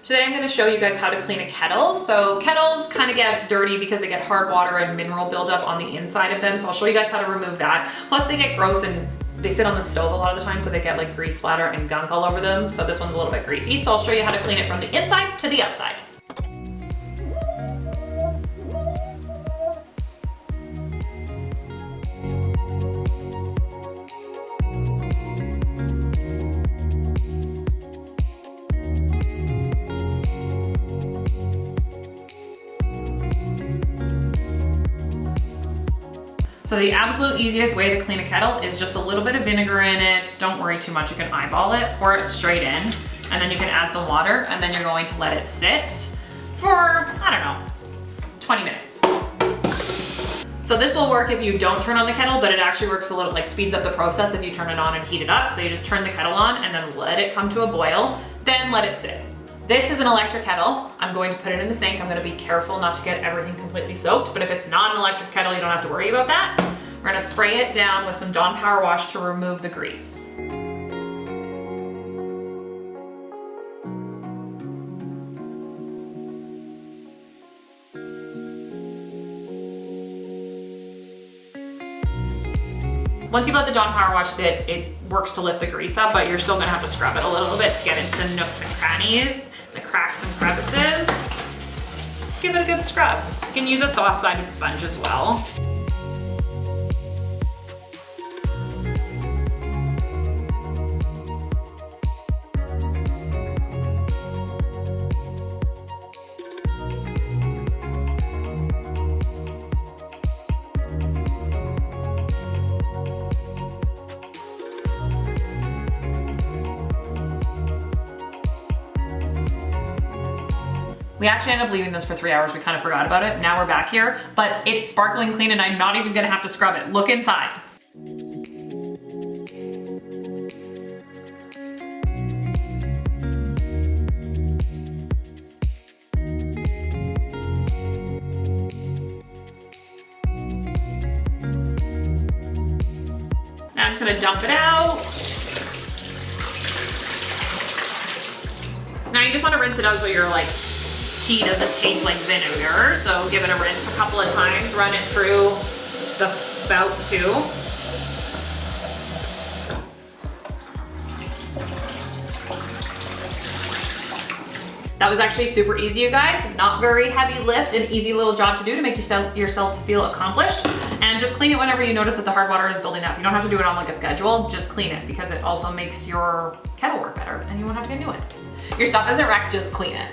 Today I'm going to show you guys how to clean a kettle. So kettles kind of get dirty because they get hard water and mineral buildup on the inside of them. So I'll show you guys how to remove that. Plus they get gross and they sit on the stove a lot of the time, so they get like grease splatter and gunk all over them. So this one's a little bit greasy. So I'll show you how to clean it from the inside to the outside. So the absolute easiest way to clean a kettle is just a little bit of vinegar in it. Don't worry too much, you can eyeball it, pour it straight in, and then you can add some water, and then you're going to let it sit for, I don't know, 20 minutes. So this will work if you don't turn on the kettle, but it actually works a little, like speeds up the process if you turn it on and heat it up. So you just turn the kettle on and then let it come to a boil, then let it sit. This is an electric kettle. I'm going to put it in the sink. I'm gonna be careful not to get everything completely soaked, but if it's not an electric kettle, you don't have to worry about that. We're gonna spray it down with some Dawn Power Wash to remove the grease. Once you've let the Dawn Power Wash sit, it works to lift the grease up, but you're still gonna have to scrub it a little bit to get into the nooks and crannies, the cracks and crevices. Just give it a good scrub. You can use a soft-sided sponge as well. We actually ended up leaving this for 3 hours. We kind of forgot about it. Now we're back here, but it's sparkling clean and I'm not even gonna have to scrub it. Look inside. Now I'm just gonna dump it out. Now you just wanna rinse it out so you're like, tea doesn't taste like vinegar, so give it a rinse a couple of times, run it through the spout too. That was actually super easy, you guys. Not very heavy lift, an easy little job to do to make yourselves feel accomplished. And just clean it whenever you notice that the hard water is building up. You don't have to do it on like a schedule, just clean it because it also makes your kettle work better and you won't have to get a new one. Your stuff isn't wrecked, just clean it.